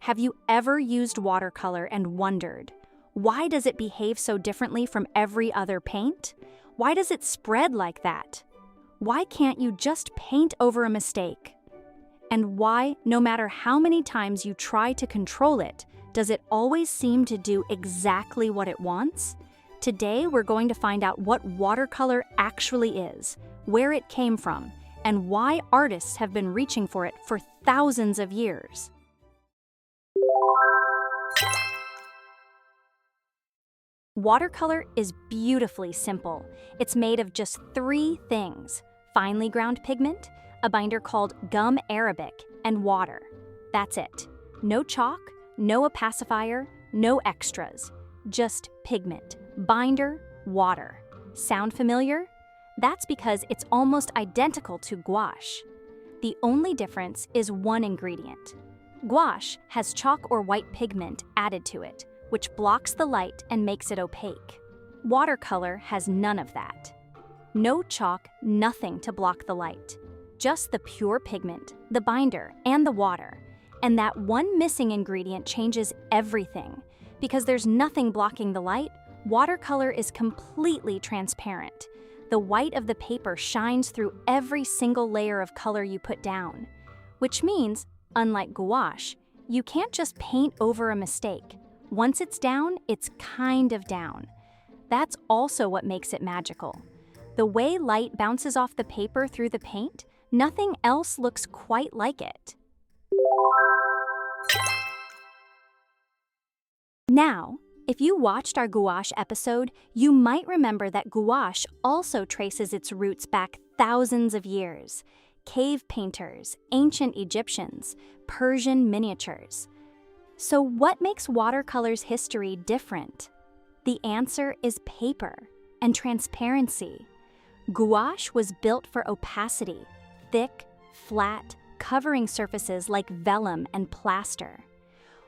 Have you ever used watercolor and wondered, why does it behave so differently from every other paint? Why does it spread like that? Why can't you just paint over a mistake? And why, no matter how many times you try to control it, does it always seem to do exactly what it wants? Today, we're going to find out what watercolor actually is, where it came from, and why artists have been reaching for it for thousands of years. Watercolor is beautifully simple. It's made of just 3 things: finely ground pigment, a binder called gum arabic, and water. That's it. No chalk, no opacifier, no extras. Just pigment, binder, water. Sound familiar? That's because it's almost identical to gouache. The only difference is one ingredient. Gouache has chalk or white pigment added to it, which blocks the light and makes it opaque. Watercolor has none of that. No chalk, nothing to block the light. Just the pure pigment, the binder, and the water. And that one missing ingredient changes everything. Because there's nothing blocking the light, watercolor is completely transparent. The white of the paper shines through every single layer of color you put down. Which means, unlike gouache, you can't just paint over a mistake. Once it's down, it's kind of down. That's also what makes it magical. The way light bounces off the paper through the paint, nothing else looks quite like it. Now, if you watched our gouache episode, you might remember that gouache also traces its roots back thousands of years. Cave painters, ancient Egyptians, Persian miniatures. So what makes watercolor's history different? The answer is paper and transparency. Gouache was built for opacity, thick, flat, covering surfaces like vellum and plaster.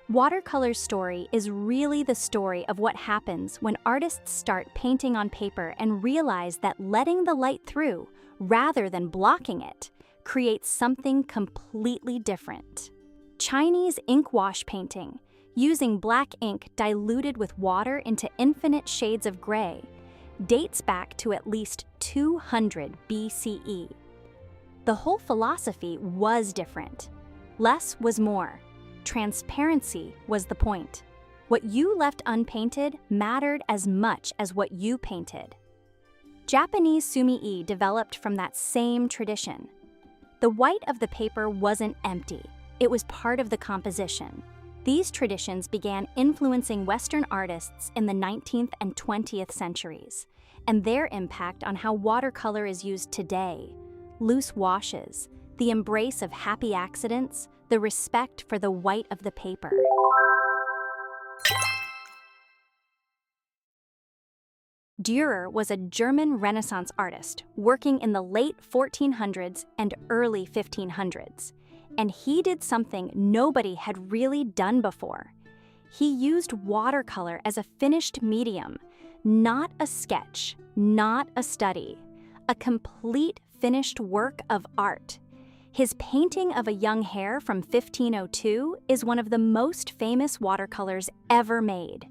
Watercolor's story is really the story of what happens when artists start painting on paper and realize that letting the light through, rather than blocking it, creates something completely different. Chinese ink wash painting, using black ink diluted with water into infinite shades of gray, dates back to at least 200 BCE. The whole philosophy was different. Less was more. Transparency was the point. What you left unpainted mattered as much as what you painted. Japanese sumi-e developed from that same tradition. The white of the paper wasn't empty. It was part of the composition. These traditions began influencing Western artists in the 19th and 20th centuries, and their impact on how watercolor is used today. Loose washes, the embrace of happy accidents, the respect for the white of the paper. Dürer was a German Renaissance artist working in the late 1400s and early 1500s, and he did something nobody had really done before. He used watercolor as a finished medium, not a sketch, not a study, a complete finished work of art. His painting of a young hare from 1502 is one of the most famous watercolors ever made.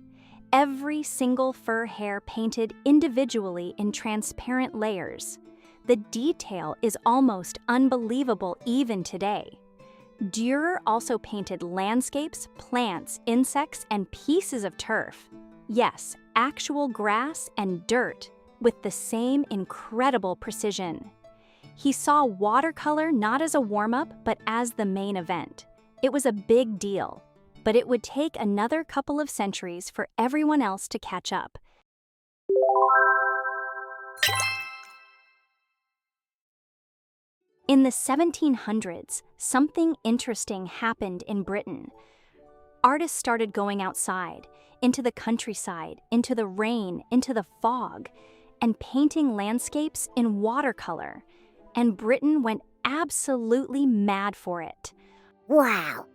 Every single fur hair painted individually in transparent layers. The detail is almost unbelievable even today. Dürer also painted landscapes, plants, insects, and pieces of turf. Yes, actual grass and dirt with the same incredible precision. He saw watercolor not as a warm-up, but as the main event. It was a big deal, but it would take another couple of centuries for everyone else to catch up. In the 1700s, something interesting happened in Britain. Artists started going outside, into the countryside, into the rain, into the fog, and painting landscapes in watercolor. And Britain went absolutely mad for it. Wow!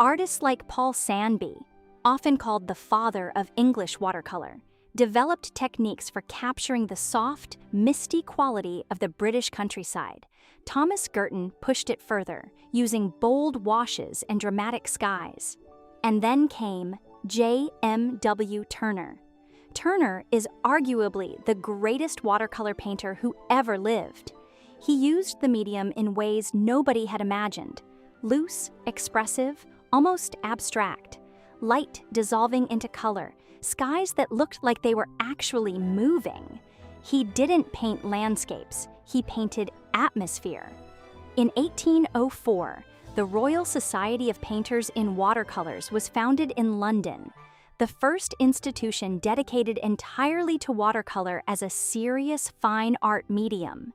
Artists like Paul Sandby, often called the father of English watercolor, developed techniques for capturing the soft, misty quality of the British countryside. Thomas Girton pushed it further, using bold washes and dramatic skies. And then came J.M.W. Turner. Turner is arguably the greatest watercolor painter who ever lived. He used the medium in ways nobody had imagined: loose, expressive, almost abstract, light dissolving into color, skies that looked like they were actually moving. He didn't paint landscapes, he painted atmosphere. In 1804, the Royal Society of Painters in Watercolors was founded in London, the first institution dedicated entirely to watercolor as a serious fine art medium.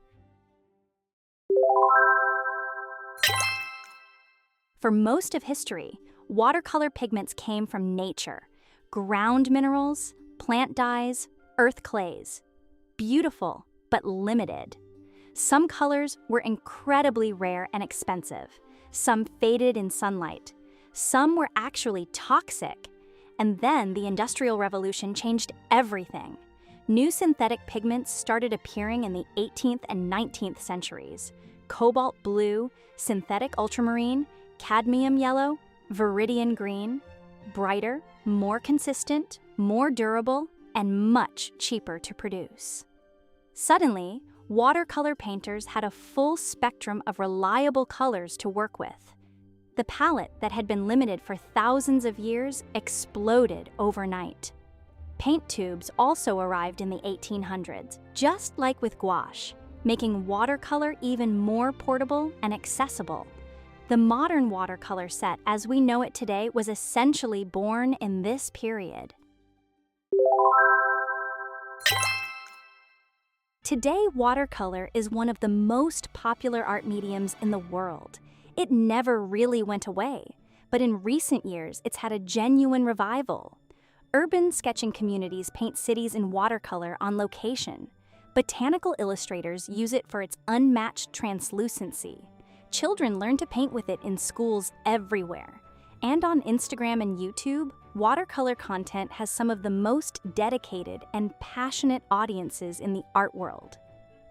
For most of history, watercolor pigments came from nature: ground minerals, plant dyes, earth clays. Beautiful, but limited. Some colors were incredibly rare and expensive. Some faded in sunlight. Some were actually toxic. And then the Industrial Revolution changed everything. New synthetic pigments started appearing in the 18th and 19th centuries: cobalt blue, synthetic ultramarine, cadmium yellow, viridian green. Brighter, more consistent, more durable, and much cheaper to produce. Suddenly, watercolor painters had a full spectrum of reliable colors to work with. The palette that had been limited for thousands of years exploded overnight. Paint tubes also arrived in the 1800s, just like with gouache, making watercolor even more portable and accessible. The modern watercolor set as we know it today was essentially born in this period. Today, watercolor is one of the most popular art mediums in the world. It never really went away, but in recent years, it's had a genuine revival. Urban sketching communities paint cities in watercolor on location. Botanical illustrators use it for its unmatched translucency. Children learn to paint with it in schools everywhere. And on Instagram and YouTube, watercolor content has some of the most dedicated and passionate audiences in the art world.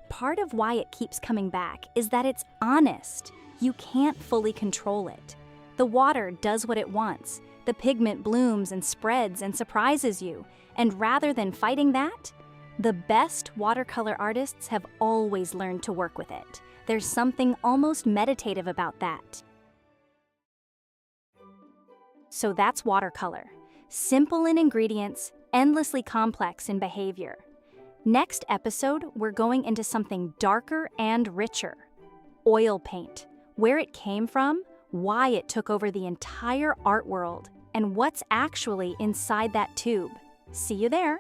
Part of why it keeps coming back is that it's honest. You can't fully control it. The water does what it wants. The pigment blooms and spreads and surprises you. And rather than fighting that, the best watercolor artists have always learned to work with it. There's something almost meditative about that. So that's watercolor. Simple in ingredients, endlessly complex in behavior. Next episode, we're going into something darker and richer: oil paint, where it came from, why it took over the entire art world, and what's actually inside that tube. See you there.